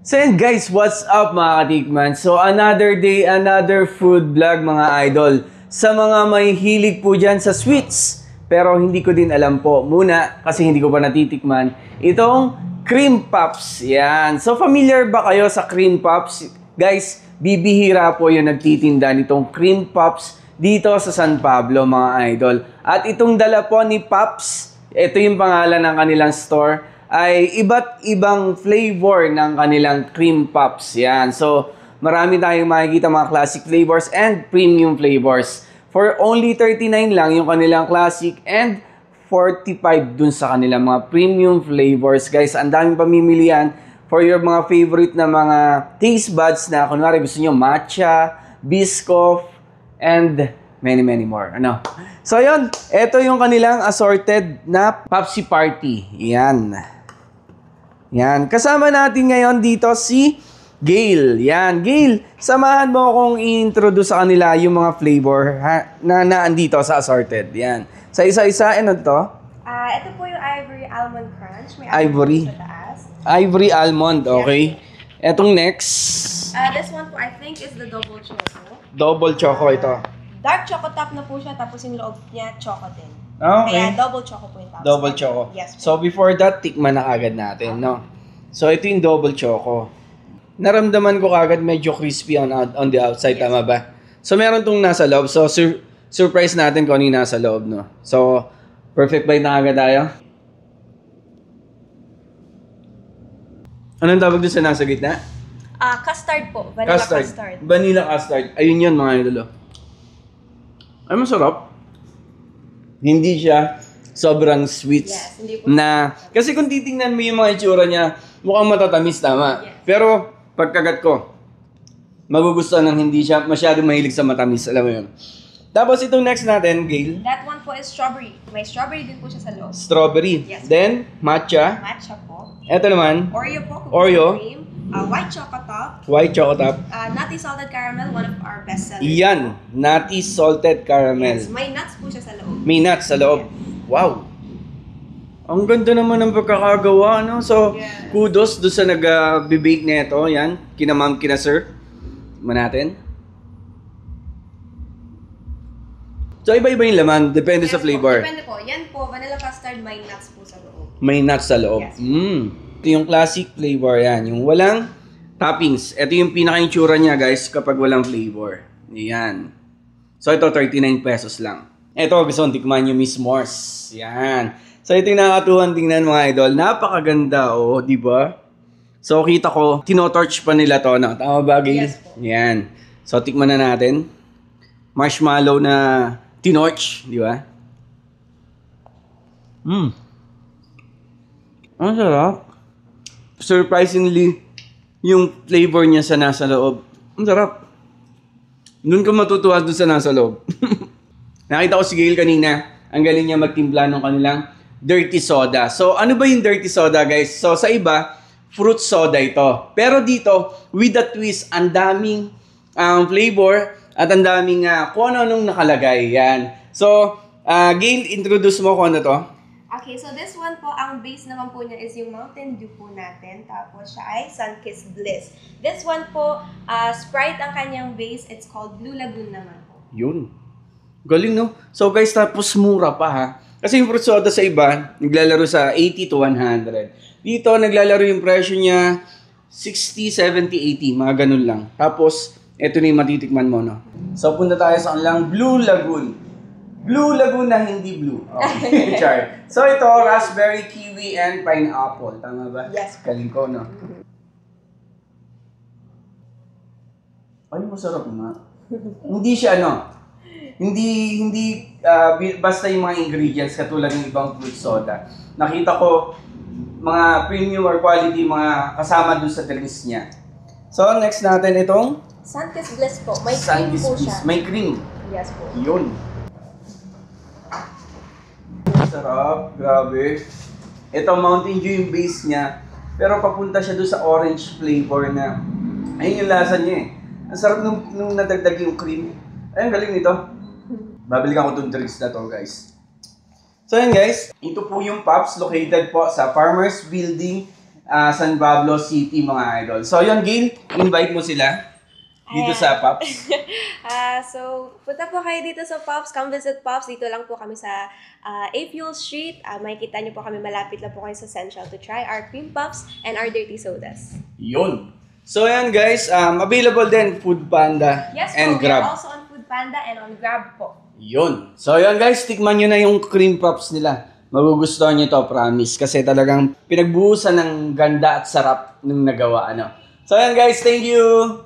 So yun guys, what's up mga katikman? So another day, another food vlog mga idol. Sa mga may hilig po dyan sa sweets, pero hindi ko din alam po muna kasi hindi ko pa natitikman, itong cream puffs. Yan. So familiar ba kayo sa cream puffs? Guys, bibihira po yung nagtitinda nitong cream puffs dito sa San Pablo mga idol. At itong dala po ni Puffs, ito yung pangalan ng kanilang store, ay iba't ibang flavor ng kanilang cream puffs. Yan. So, marami tayong makikita mga classic flavors and premium flavors. For only 39 lang yung kanilang classic and 45 dun sa kanilang mga premium flavors. Guys, ang daming pamimilian for your mga favorite na mga taste buds na kunwari gusto nyo matcha, biscoff, and many more. Ano? So, yun. Ito yung kanilang assorted na Puffsy Party. Yan. Yan. Kasama natin ngayon dito si Gail. Yan. Gail, samahan mo akong i-introduce sa kanila yung mga flavor na naandito sa assorted. Yan. Sa isa-isa, ano to? Ito po yung Ivory Almond Crunch. May Ivory. Sa taas. Ivory Almond. Okay. Yes. Etong next. This one po, I think, is the Double Choco. Double Choco ito. Dark Choco top na po siya, tapos yung loob niya, Choco din. Okay. Kaya Double Choco po yung tawag. Double Choco. Yes. So, before that, tikman na agad natin, no? So, ito yung Double Choco. Naramdaman ko agad medyo crispy on the outside, yes. Tama ba? So, meron tong nasa loob. So, surprise natin kung ano yung nasa loob, no? So, perfect bite na agad tayo. Anong tawag doon sa nasa gitna? Custard po. Vanilla custard. Vanilla custard. Ayun yun, mga idolo. Ay, masarap. Hindi siya sobrang sweet. Yes, hindi po. Kasi kung titingnan mo yung mga itsura niya, mukhang matatamis, tama. Yes. Pero, pagkagat ko, magugustuhan ng hindi siya masyadong mahilig sa matamis. Alam mo yun. Tapos itong next natin, Gail. That one po is strawberry. May strawberry din po siya sa loob. Strawberry. Yes. Then, matcha. Matcha po. Ito naman. Oreo po. Oreo. Cream. White Choco top. White Choco top. Nutty salted caramel, one of our best sellers. Yan. Nutty salted caramel. Yes. May nuts po siya sa loob. May nuts sa loob. Yes. Wow. Ang ganda naman ng pagkakagawa, no? So, yes. Kudos doon sa nag-bake nito. Yan. Kina ma'am, kina sir. Tignan natin. So, iba-iba yung laman. Depende sa flavor. Depende po. Yan po, vanilla custard, may nuts po sa loob. May nuts sa loob. Yes. Ito yung classic flavor. Yan. Yung walang toppings. Ito yung pinaka-itsura niya, guys, kapag walang flavor. Yan. So, ito, 39 pesos lang. Ito, gusto kong tikman yung Miss Morse. Yan. So, ito yung nakakatuwang tingnan, mga idol. Napakaganda, oh, di ba? So, kita ko, tinotorch pa nila to, no? Tama ba, Gail? Yes po. Yan. So, tikman na natin. Marshmallow na tinorch, di ba? Ang sarap. Surprisingly, yung flavor niya sa nasa loob. Ang sarap. Doon ka matutuwa doon sa nasa loob. Nakita ko si Gail kanina. Ang galing niya magtimpla ng kanilang dirty soda. So, ano ba yung dirty soda, guys? So, sa iba, fruit soda ito. Pero dito, with the twist, ang daming flavor at ang daming kung ano-anong nakalagay. Yan. So, Gail, introduce mo kung ano to. Okay, so this one po, ang base naman po niya is yung Mountain Dew po natin. Tapos siya ay Sunkissed Bliss. This one po, Sprite ang kanyang base. It's called Blue Lagoon naman po. Yun. Galing, no? So, guys, tapos mura pa, ha? Kasi yung fruit soda sa iba, naglalaro sa 80 to 100. Dito, naglalaro yung presyo niya 60, 70, 80. Mga ganun lang. Tapos, eto na yung matitikman mo, no? So, punta tayo sa kanilang Blue Lagoon. Blue Lagoon na hindi blue. Okay, char. So, ito, raspberry, kiwi, and pineapple. Tama ba? Yes. Galing ko, no? Ay, masarap nga. Hindi siya, hindi basta yung mga ingredients katulad ng ibang fruit soda. Nakita ko mga premium or quality mga kasama dun sa drinks niya. So, next natin itong Sunkissed Bliss po. May cream po siya. May cream. Yes po. Yun. Sarap. Grabe. Ito, Mountain Dew yung base niya. Pero papunta siya doon sa orange flavor na ayun yung lasa niya eh. Ang sarap nung nadagdag yung cream. Ayun, galing nito. Babalikan ko itong drinks na to, guys. So, yun guys. Ito po yung Puffs located po sa Farmers Building San Pablo City, mga idol. So, yun, Gail, invite mo sila dito Ayan. sa Pops. So, punta po kayo dito sa Pops. Come visit Pops. Dito lang po kami sa A-Fuel Street. Makikita niyo po kami, malapit lang po kayo sa Central to try our cream puffs and our dirty sodas. Yun. So, ayan guys, available din Food Panda Yes and po, we are Grab. also on Food Panda and on Grab po. Yun. So, ayan guys, tikman nyo na yung cream puffs nila. Magugustuhan nyo to, promise. Kasi talagang pinagbuhusan ng ganda at sarap nung nagawa. So, ayan guys, thank you!